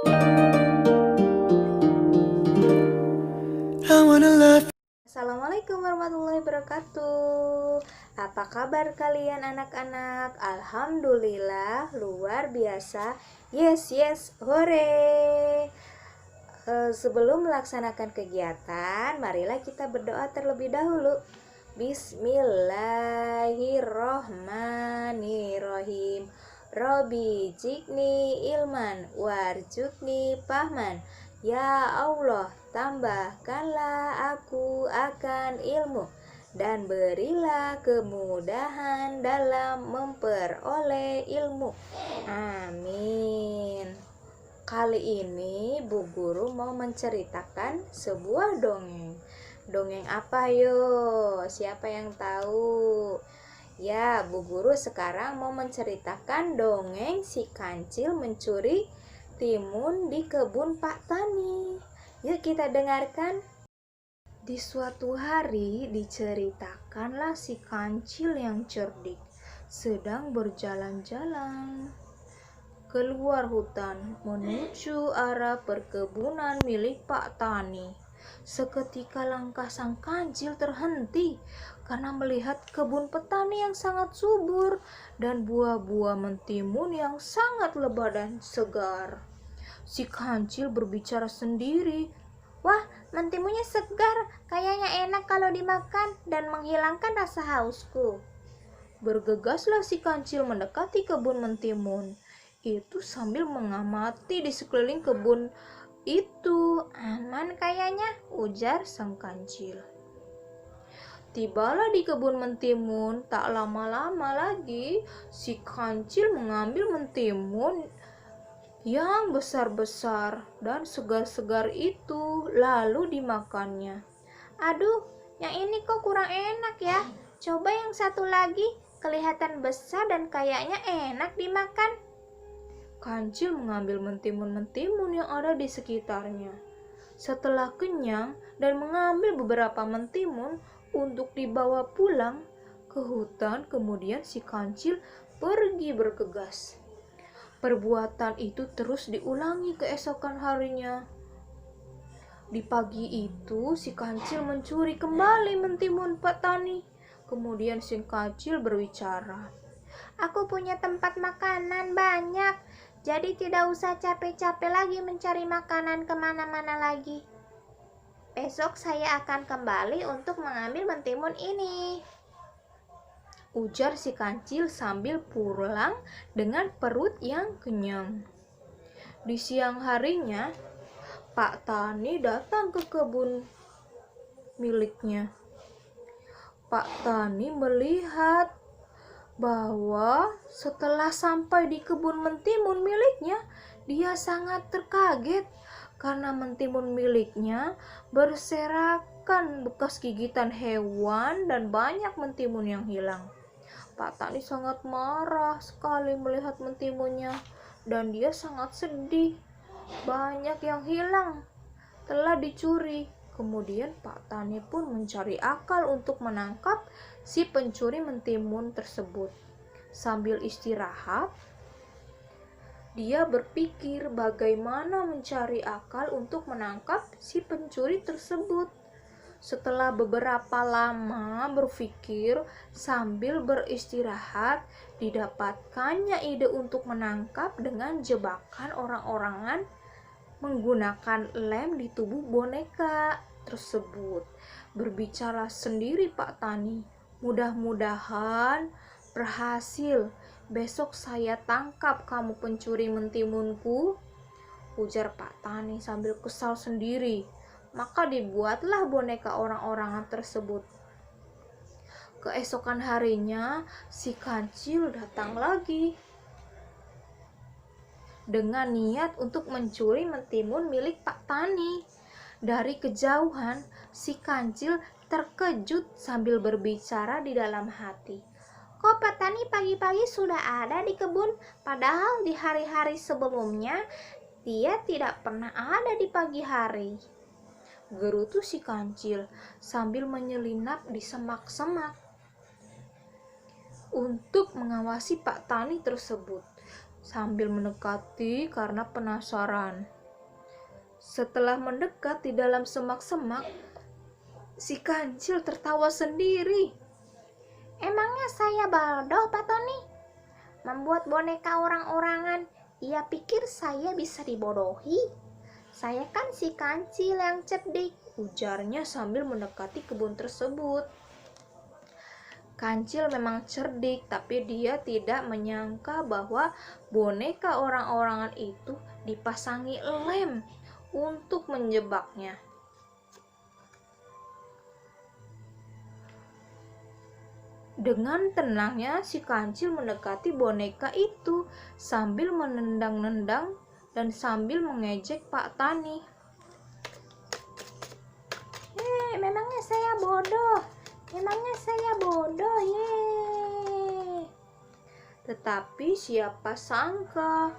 Assalamualaikum warahmatullahi wabarakatuh. Apa kabar kalian anak-anak? Alhamdulillah luar biasa. Yes, hore. Sebelum melaksanakan kegiatan, marilah kita berdoa terlebih dahulu. Bismillahirrohmanirrohim. Robi jikni ilman warjukni pahman. Ya Allah, tambahkanlah aku akan ilmu dan berilah kemudahan dalam memperoleh ilmu. Amin. Kali ini Bu Guru mau menceritakan sebuah dongeng. Dongeng apa yo? Siapa yang tahu? Ya, Bu Guru sekarang mau menceritakan dongeng si kancil mencuri timun di kebun Pak Tani. Yuk kita dengarkan. Di suatu hari diceritakanlah si kancil yang cerdik sedang berjalan-jalan keluar hutan menuju arah perkebunan milik Pak Tani. Seketika langkah sang kancil terhenti karena melihat kebun petani yang sangat subur dan buah-buah mentimun yang sangat lebat dan segar. Si kancil berbicara sendiri. Wah, mentimunnya segar, kayaknya enak kalau dimakan dan menghilangkan rasa hausku. Bergegaslah si kancil mendekati kebun mentimun itu sambil mengamati di sekeliling kebun itu. Aman kayaknya, ujar sang kancil. Tibalah di kebun mentimun, tak lama-lama lagi si kancil mengambil mentimun yang besar-besar dan segar-segar itu lalu dimakannya. Aduh, yang ini kok kurang enak ya. Coba yang satu lagi, kelihatan besar dan kayaknya enak dimakan. Kancil mengambil mentimun-mentimun yang ada di sekitarnya. Setelah kenyang dan mengambil beberapa mentimun untuk dibawa pulang ke hutan, kemudian si kancil pergi bergegas. Perbuatan itu terus diulangi keesokan harinya. Di pagi itu, si kancil mencuri kembali mentimun Pak Tani. Kemudian si kancil berbicara. Aku punya tempat makanan banyak, jadi tidak usah capek-capek lagi mencari makanan kemana-mana lagi. Besok saya akan kembali untuk mengambil mentimun ini, ujar si kancil sambil pulang dengan perut yang kenyang. Di siang harinya, Pak Tani datang ke kebun miliknya. Pak Tani melihat bahwa setelah sampai di kebun mentimun miliknya, dia sangat terkaget karena mentimun miliknya berserakan bekas gigitan hewan dan banyak mentimun yang hilang. Pak Tani sangat marah sekali melihat mentimunnya dan dia sangat sedih. Banyak yang hilang telah dicuri. Kemudian Pak Tani pun mencari akal untuk menangkap si pencuri mentimun tersebut. Sambil istirahat, dia berpikir bagaimana mencari akal untuk menangkap si pencuri tersebut. Setelah beberapa lama berpikir sambil beristirahat, didapatkannya ide untuk menangkap dengan jebakan orang-orangan menggunakan lem di tubuh boneka tersebut. Berbicara sendiri Pak Tani, mudah-mudahan berhasil. Besok saya tangkap kamu pencuri mentimunku, ujar Pak Tani sambil kesal sendiri. Maka dibuatlah boneka orang-orangan tersebut. Keesokan harinya, si kancil datang lagi dengan niat untuk mencuri mentimun milik Pak Tani. Dari kejauhan, si kancil terkejut sambil berbicara di dalam hati. Kok Pak Tani pagi-pagi sudah ada di kebun? Padahal di hari-hari sebelumnya dia tidak pernah ada di pagi hari, gerutu si kancil sambil menyelinap di semak-semak untuk mengawasi Pak Tani tersebut. sambil mendekati karena penasaran. Setelah mendekat di dalam semak-semak, si kancil tertawa sendiri. Emangnya saya bodoh, Pak Tony? Membuat boneka orang-orangan, ia pikir saya bisa dibodohi? Saya kan si kancil yang cerdik, ujarnya sambil mendekati kebun tersebut. Kancil memang cerdik, tapi dia tidak menyangka bahwa boneka orang-orangan itu dipasangi lem untuk menjebaknya. Dengan tenangnya si kancil mendekati boneka itu sambil menendang-nendang dan sambil mengejek Pak Tani. Memangnya saya bodoh? Memangnya saya bodoh, Tetapi siapa sangka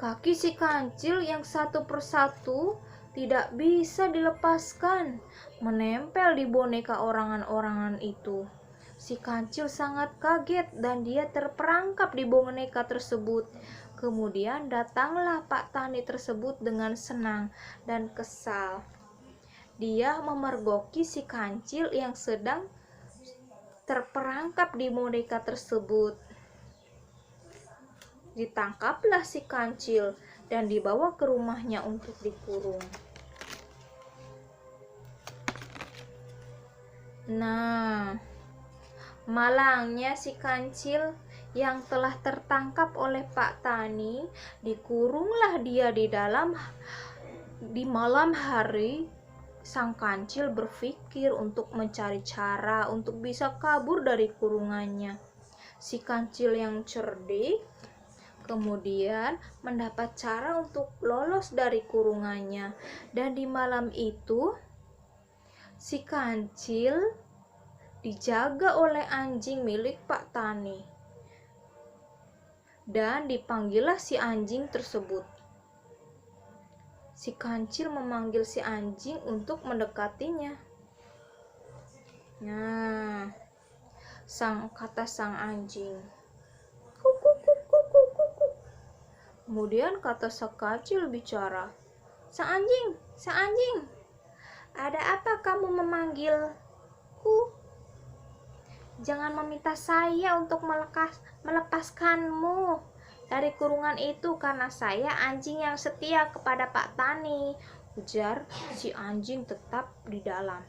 kaki si kancil yang satu persatu tidak bisa dilepaskan, menempel di boneka orangan-orangan itu. Si kancil sangat kaget dan dia terperangkap di boneka tersebut. Kemudian datanglah Pak Tani tersebut dengan senang dan kesal. Dia memergoki si kancil yang sedang terperangkap di boneka tersebut. Ditangkaplah si kancil dan dibawa ke rumahnya untuk dikurung. Nah, malangnya si kancil yang telah tertangkap oleh Pak Tani, dikurunglah dia di malam hari. Sang kancil berpikir untuk mencari cara untuk bisa kabur dari kurungannya. Si kancil yang cerdik kemudian mendapat cara untuk lolos dari kurungannya, dan di malam itu si kancil dijaga oleh anjing milik Pak Tani, dan dipanggillah si anjing tersebut. Si kancil memanggil si anjing untuk mendekatinya. Nah, kata sang anjing, "Kuku, kuku, kuku, kuku." Kemudian kata sang kancil bicara, sang anjing, ada apa kamu memanggilku? Jangan meminta saya untuk melepaskanmu dari kurungan itu, karena saya anjing yang setia kepada Pak Tani, ujar si anjing tetap di dalam.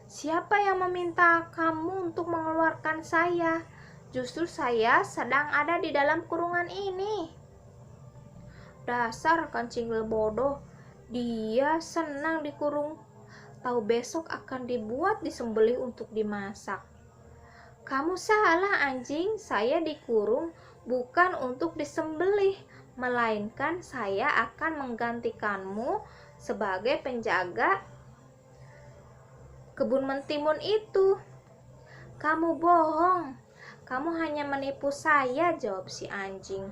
Siapa yang meminta kamu untuk mengeluarkan saya? Justru saya sedang ada di dalam kurungan ini. Dasar kancil bodoh, dia senang dikurung, tahu besok akan disembelih untuk dimasak. Kamu salah anjing, saya dikurung bukan untuk disembelih, melainkan saya akan menggantikanmu sebagai penjaga kebun mentimun itu. Kamu bohong, kamu hanya menipu saya, jawab si anjing.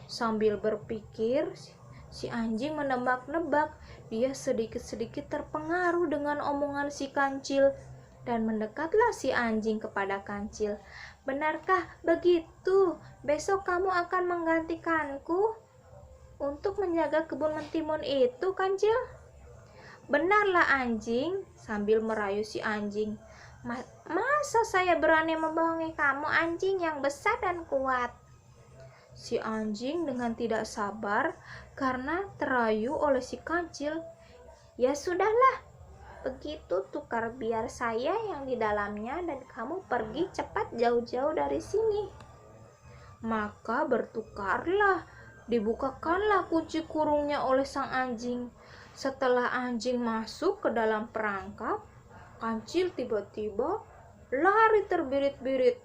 Sambil berpikir, si anjing menebak-nebak. Dia sedikit-sedikit terpengaruh dengan omongan si kancil, dan mendekatlah si anjing kepada kancil. Benarkah begitu? Besok kamu akan menggantikanku untuk menjaga kebun mentimun itu, kancil? Benarlah anjing, sambil merayu si anjing. Masa saya berani membohongi kamu, anjing yang besar dan kuat? Si anjing dengan tidak sabar karena terayu oleh si kancil. Ya sudahlah, begitu tukar, biar saya yang di dalamnya dan kamu pergi cepat jauh-jauh dari sini. Maka bertukarlah, dibukakanlah kunci kurungnya oleh sang anjing. Setelah anjing masuk ke dalam perangkap, kancil tiba-tiba lari terbirit-birit.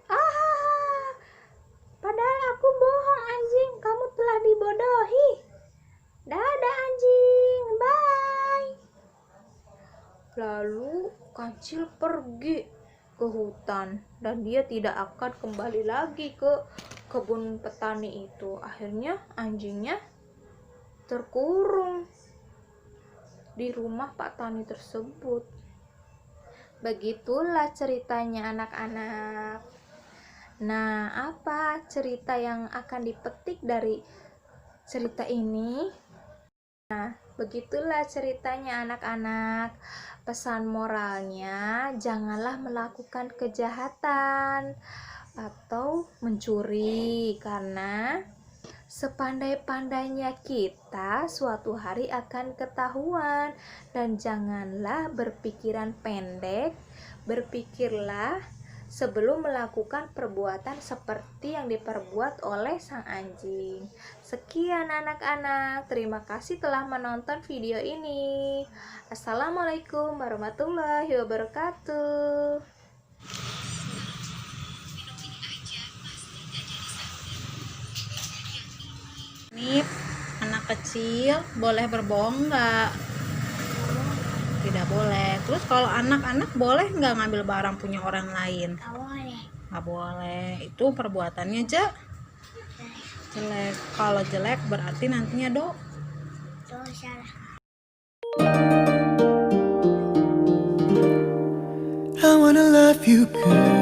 Padahal aku bohong anjing, kamu telah dibodohi. Dadah anjing, bye. Lalu kancil pergi ke hutan dan dia tidak akan kembali lagi ke kebun petani itu. Akhirnya anjingnya terkurung di rumah Pak Tani tersebut. Begitulah ceritanya anak-anak. Nah, apa cerita yang akan dipetik dari cerita ini? Nah, begitulah ceritanya anak-anak. Pesan moralnya, janganlah melakukan kejahatan atau mencuri, karena sepandai-pandainya kita suatu hari akan ketahuan. Dan janganlah berpikiran pendek, berpikirlah sebelum melakukan perbuatan seperti yang diperbuat oleh sang anjing. Sekian anak-anak, terima kasih telah menonton video ini. Assalamualaikum warahmatullahi wabarakatuh. Nih, anak kecil boleh berbohong nggak? Tidak boleh. Terus kalau anak-anak boleh nggak ngambil barang punya orang lain? Nggak boleh. Nggak boleh. Itu perbuatannya jelek. Kalau jelek berarti nantinya Dosa lah. I wanna love you good.